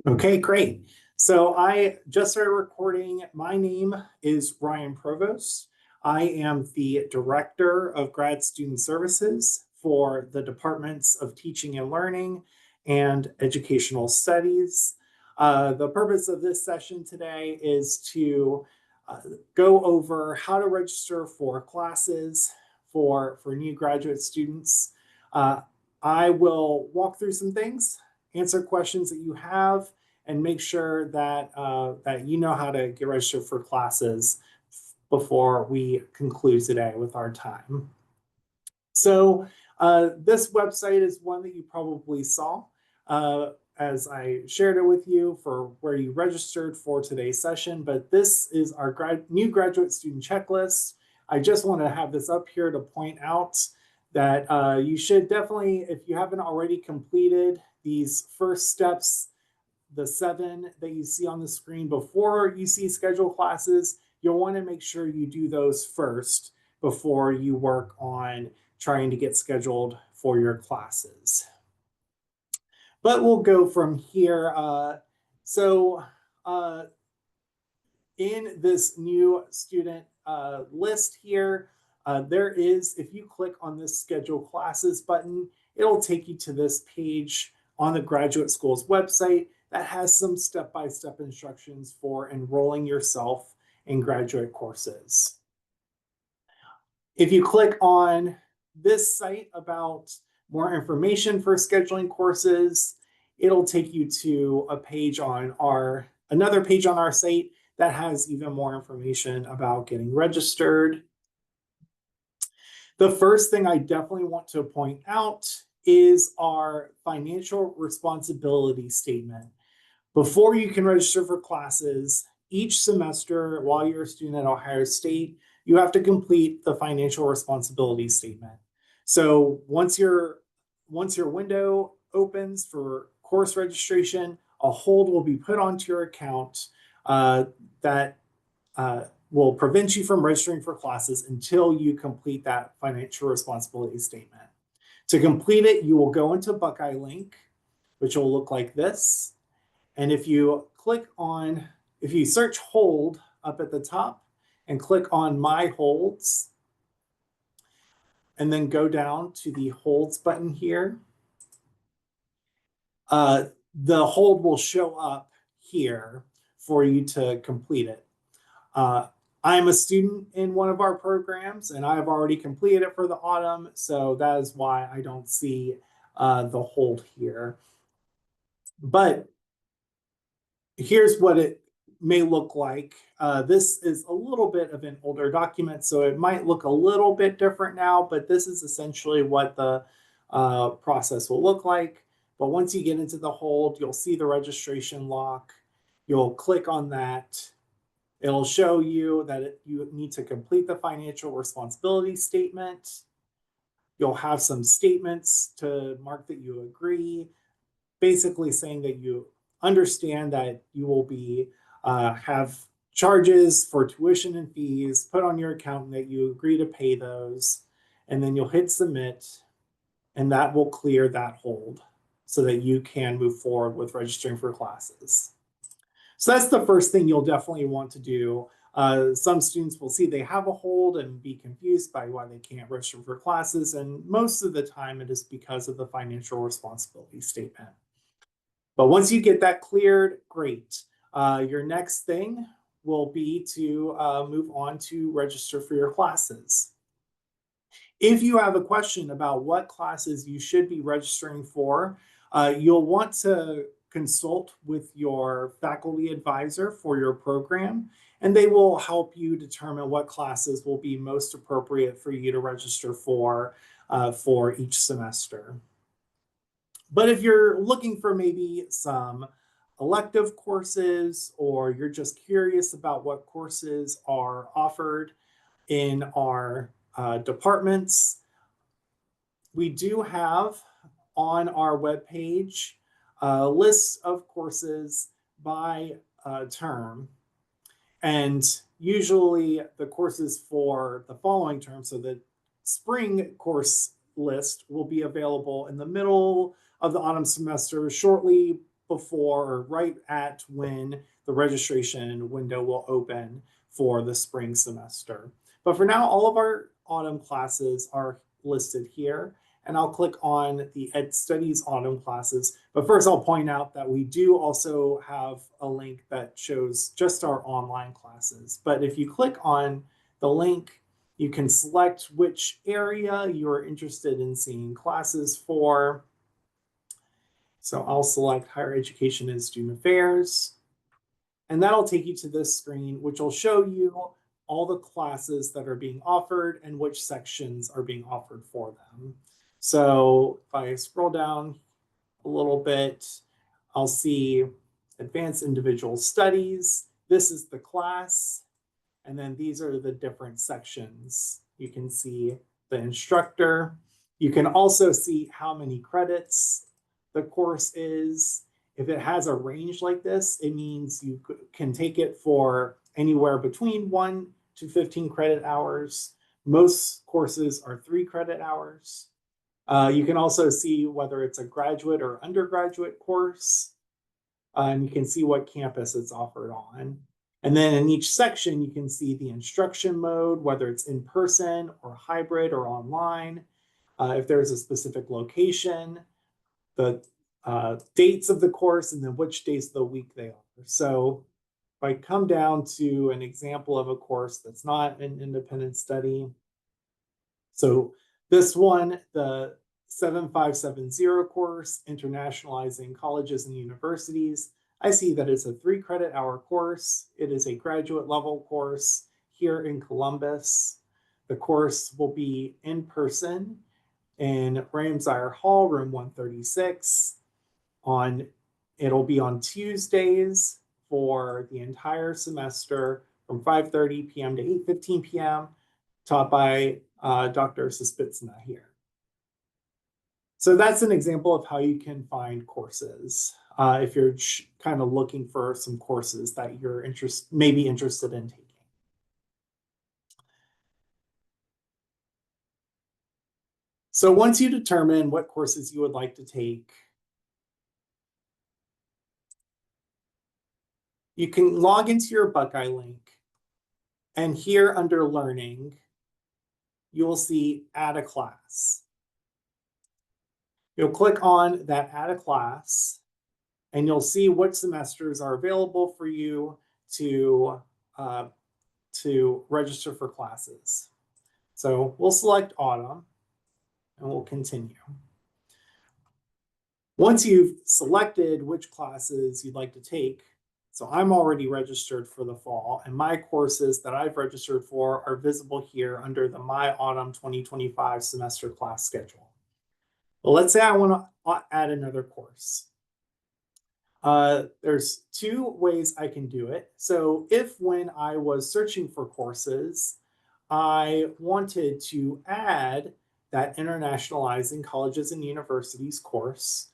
Okay, great. So I just started recording. My name is Ryan Provost. I am the Director of Grad Student Services for the Departments of Teaching and Learning and Educational Studies. The purpose of this session today is to uh, go over how to register for classes for new graduate students. Uh, I will walk through some things, answer questions that you have, and make sure that that you know how to get registered for classes before we conclude today with our time. So this website is one that you probably saw as I shared it with you for where you registered for today's session, but this is our new graduate student checklist. I just want to have this up here to point out that you should definitely, if you haven't already completed these first steps, the 7 that you see on the screen before you see scheduled classes, you'll want to make sure you do those first before you work on trying to get scheduled for your classes. But we'll go from here. So in this new student list here, there is, if you click on this schedule classes button, it'll take you to this page on the graduate school's website that has some step-by-step instructions for enrolling yourself in graduate courses. If you click on this site about more information for scheduling courses, it'll take you to a page on another page on our site that has even more information about getting registered. The first thing I definitely want to point out is our financial responsibility statement. Before you can register for classes, each semester while you're a student at Ohio State, you have to complete the financial responsibility statement. So once your window opens for course registration, a hold will be put onto your account that will prevent you from registering for classes until you complete that financial responsibility statement. To complete it, you will go into Buckeye Link, which will look like this. And if you search hold up at the top and click on my holds, and then go down to the holds button here, the hold will show up here for you to complete it. I'm a student in one of our programs and I've already completed it for the autumn, so that is why I don't see the hold here. But here's what it may look like. This is a little bit of an older document, so it might look a little bit different now, but this is essentially what the process will look like. But once you get into the hold, you'll see the registration lock. You'll click on that. It'll show you that you need to complete the financial responsibility statement. You'll have some statements to mark that you agree, basically saying that you understand that you will be have charges for tuition and fees put on your account and that you agree to pay those. And then you'll hit submit, and that will clear that hold so that you can move forward with registering for classes. So that's the first thing you'll definitely want to do. Some students will see they have a hold and be confused by why they can't register for classes. And most of the time it is because of the financial responsibility statement. But once you get that cleared, great. Your next thing will be to move on to register for your classes. If you have a question about what classes you should be registering for, you'll want to consult with your faculty advisor for your program, and they will help you determine what classes will be most appropriate for you to register for each semester. But if you're looking for maybe some elective courses, or you're just curious about what courses are offered in our departments, we do have on our webpage a list of courses by term. And usually the courses for the following term, so the spring course list will be available in the middle of the autumn semester, shortly before or right at when the registration window will open for the spring semester. But for now, all of our autumn classes are listed here, and I'll click on the Ed Studies autumn classes. But first I'll point out that we do also have a link that shows just our online classes. But if you click on the link, you can select which area you're interested in seeing classes for. So I'll select Higher Education and Student Affairs. And that'll take you to this screen, which will show you all the classes that are being offered and which sections are being offered for them. So if I scroll down a little bit, I'll see Advanced Individual Studies. This is the class. And then these are the different sections. You can see the instructor. You can also see how many credits the course is. If it has a range like this, it means you can take it for anywhere between 1 to 15 credit hours. Most courses are 3 credit hours. You can also see whether it's a graduate or undergraduate course. And you can see what campus it's offered on. And then in each section, you can see the instruction mode, whether it's in person or hybrid or online. If there's a specific location, the dates of the course, and then which days of the week they offer. So if I come down to an example of a course that's not an independent study. So this one, the 7570 course, Internationalizing Colleges and Universities, I see that it's a 3 credit hour course. It is a graduate level course here in Columbus. The course will be in person in Ramsire Hall, room 136. It'll be on Tuesdays for the entire semester from 5:30 p.m. to 8:15 p.m. taught by Dr. Suspitsna here. So that's an example of how you can find courses if you're kind of looking for some courses that you're maybe interested in taking. So once you determine what courses you would like to take, you can log into your Buckeye link, and here under Learning, you will see Add a Class. You'll click on that Add a Class, and you'll see what semesters are available for you to register for classes. So we'll select autumn, and we'll continue. Once you've selected which classes you'd like to take, so I'm already registered for the fall, and my courses that I've registered for are visible here under the My Autumn 2025 semester class schedule. Well, let's say I want to add another course. There's 2 ways I can do it. So if when I was searching for courses, I wanted to add that Internationalizing Colleges and Universities course,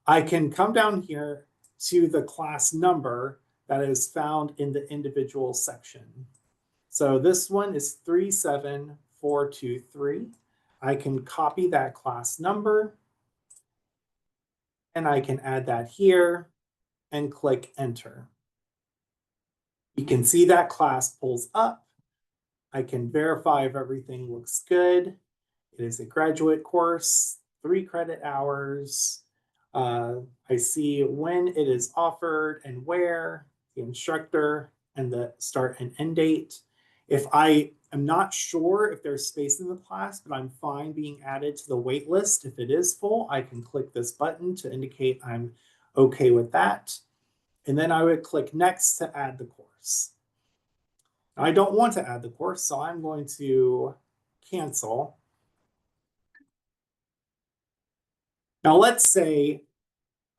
I can come down here to the class number that is found in the individual section. So this one is 37423. I can copy that class number, and I can add that here and click enter. You can see that class pulls up. I can verify if everything looks good. It is a graduate course, 3 credit hours. I see when it is offered and where, the instructor, and the start and end date. If I am not sure if there's space in the class, but I'm fine being added to the wait list. If it is full, I can click this button to indicate I'm okay with that. And then I would click next to add the course. I don't want to add the course, so I'm going to cancel. Now let's say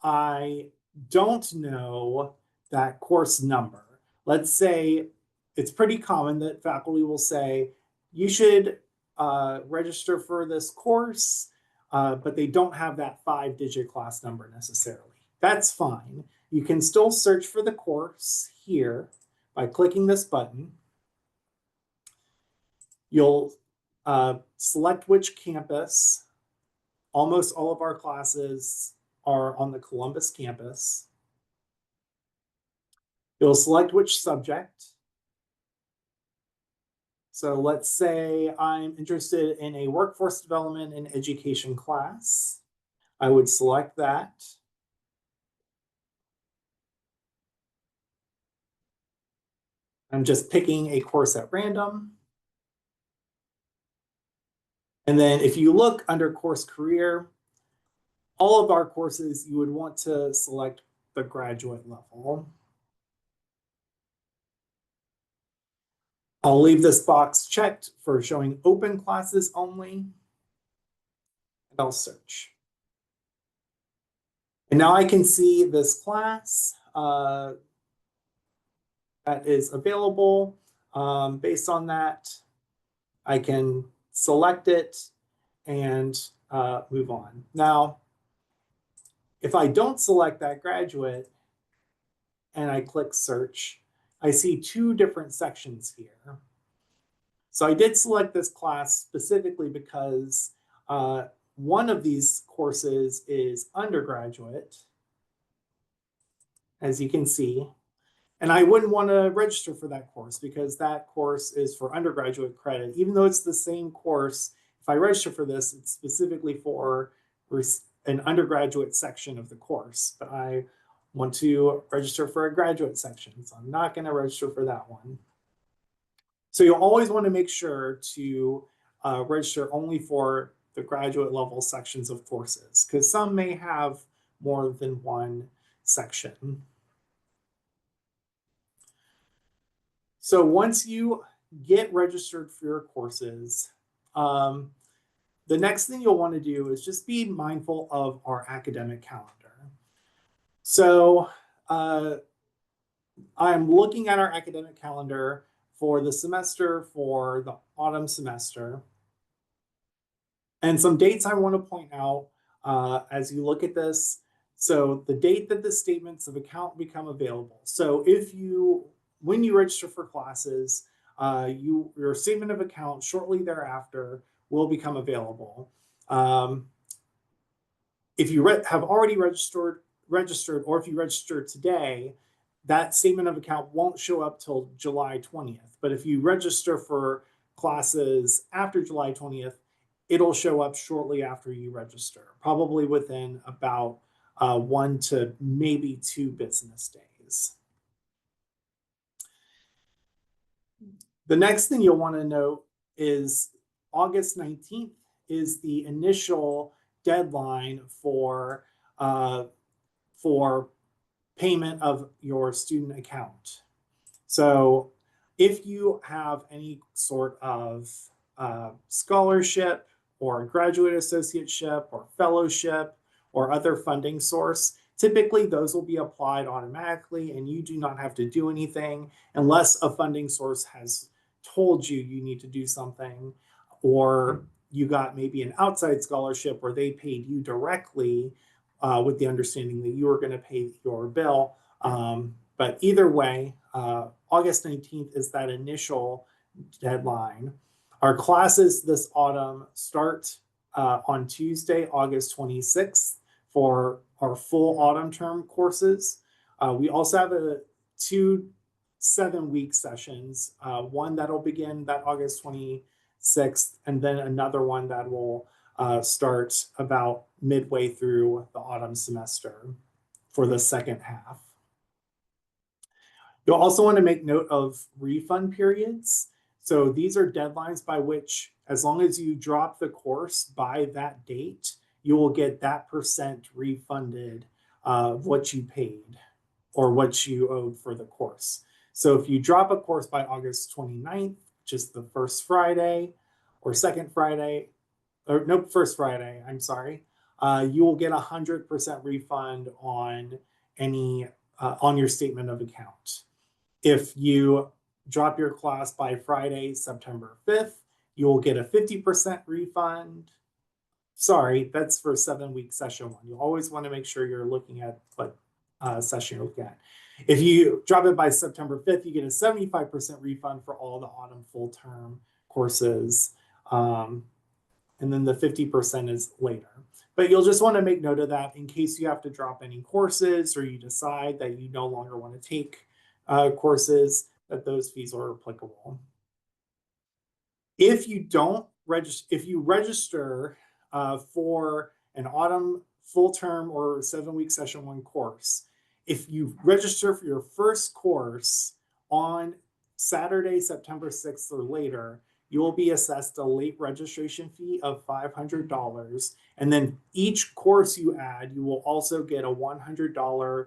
I don't know that course number. Let's say it's pretty common that faculty will say, you should register for this course, but they don't have that 5-digit class number necessarily. That's fine. You can still search for the course here by clicking this button. You'll select which campus. Almost all of our classes are on the Columbus campus. You'll select which subject. So let's say I'm interested in a workforce development and education class. I would select that. I'm just picking a course at random. And then if you look under course career, all of our courses, you would want to select the graduate level. I'll leave this box checked for showing open classes only, and I'll search. And now I can see this class that is available. Based on that, I can select it and move on. Now, if I don't select that graduate and I click search, I see two different sections here. So I did select this class specifically because one of these courses is undergraduate, as you can see, and I wouldn't want to register for that course because that course is for undergraduate credit. Even though it's the same course, if I register for this, it's specifically for an undergraduate section of the course, but I want to register for a graduate section, so I'm not going to register for that one. So you'll always want to make sure to register only for the graduate level sections of courses, because some may have more than one section. So once you get registered for your courses, the next thing you'll want to do is just be mindful of our academic calendar. So I'm looking at our academic calendar for the semester, for the autumn semester. And some dates I want to point out as you look at this. So the date that the statements of account become available. So when you register for classes, your statement of account shortly thereafter will become available. If you have already registered, or if you register today, that statement of account won't show up till July 20th. But if you register for classes after July 20th, it'll show up shortly after you register, probably within about 1 to maybe 2 business days. The next thing you'll want to note is August 19th is the initial deadline for payment of your student account. So if you have any sort of scholarship or graduate associateship or fellowship or other funding source, typically those will be applied automatically and you do not have to do anything unless a funding source has told you you need to do something, or you got maybe an outside scholarship where they paid you directly with the understanding that you were going to pay your bill. But either way, August 19th is that initial deadline. Our classes this autumn start on Tuesday, August 26th for our full autumn term courses. We also have two 7-week sessions, one that'll begin that August 26th, and then another one that will start about midway through the autumn semester for the second half. You'll also want to make note of refund periods. So these are deadlines by which, as long as you drop the course by that date, you will get that % refunded of what you paid or what you owed for the course. So if you drop a course by August 29th, just the first Friday or second Friday, or no, first Friday, I'm sorry, you will get 100% refund on any on your statement of account. If you drop your class by Friday, September 5th, you will get a 50% refund. Sorry, that's for 7-week session one. You always want to make sure you're looking at what session you're looking at. If you drop it by September 5th, you get a 75% refund for all the autumn full term courses. And then the 50% is later. But you'll just want to make note of that in case you have to drop any courses or you decide that you no longer want to take courses, that those fees are applicable. If you don't register, if you register for an autumn full term or 7-week session 1 course, if you register for your first course on Saturday, September 6th or later, you will be assessed a late registration fee of $500. And then each course you add, you will also get a $100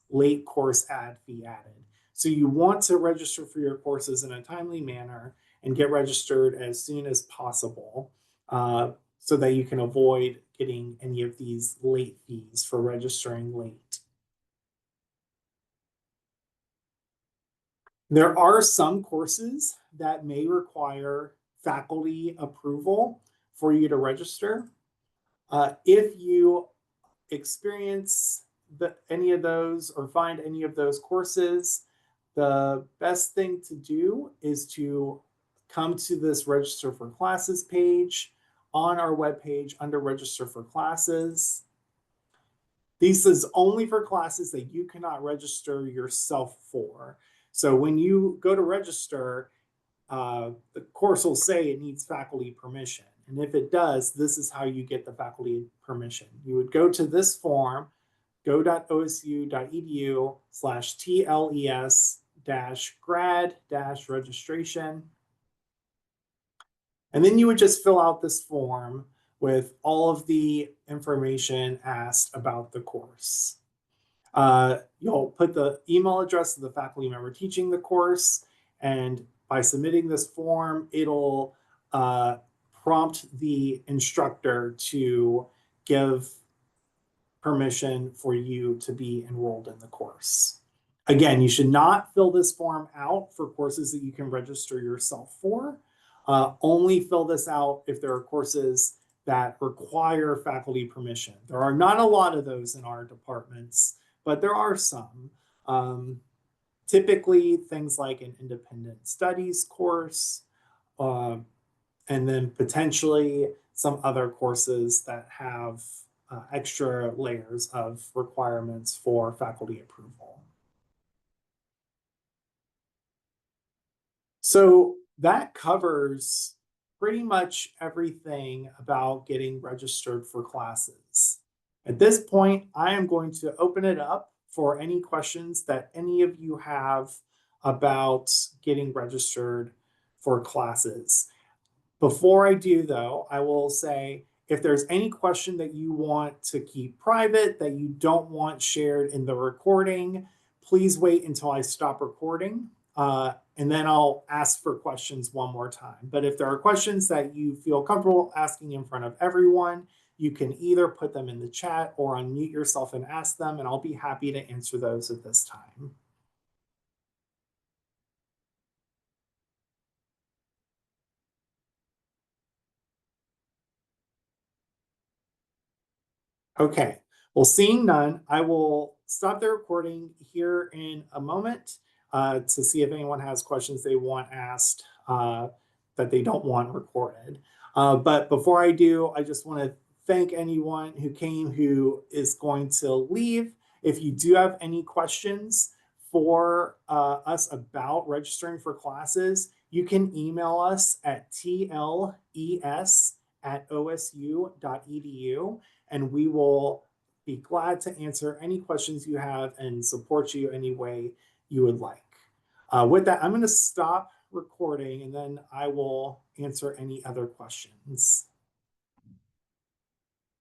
late course add fee added. So you want to register for your courses in a timely manner and get registered as soon as possible so that you can avoid getting any of these late fees for registering late. There are some courses that may require faculty approval for you to register. If you experience any of those or find any of those courses, the best thing to do is to come to this register for classes page on our webpage under register for classes. This is only for classes that you cannot register yourself for. So when you go to register, the course will say it needs faculty permission. And if it does, this is how you get the faculty permission. You would go to this form, go.osu.edu/TLES-grad-registration. And then you would just fill out this form with all of the information asked about the course. You'll put the email address of the faculty member teaching the course, and by submitting this form, it'll prompt the instructor to give permission for you to be enrolled in the course. Again, you should not fill this form out for courses that you can register yourself for. Only fill this out if there are courses that require faculty permission. There are not a lot of those in our departments, but there are some. Typically, things like an independent studies course, and then potentially some other courses that have extra layers of requirements for faculty approval. So that covers pretty much everything about getting registered for classes. At this point, I am going to open it up for any questions that any of you have about getting registered for classes. Before I do, though, I will say if there's any question that you want to keep private, that you don't want shared in the recording, please wait until I stop recording, and then I'll ask for questions one more time. But if there are questions that you feel comfortable asking in front of everyone, you can either put them in the chat or unmute yourself and ask them, and I'll be happy to answer those at this time. Okay, well, seeing none, I will stop the recording here in a moment to see if anyone has questions they want asked that they don't want recorded. But before I do, I just want to thank anyone who came who is going to leave. If you do have any questions for us about registering for classes, you can email us at tles@osu.edu, and we will be glad to answer any questions you have and support you any way you would like. With that, I'm going to stop recording and then I will answer any other questions.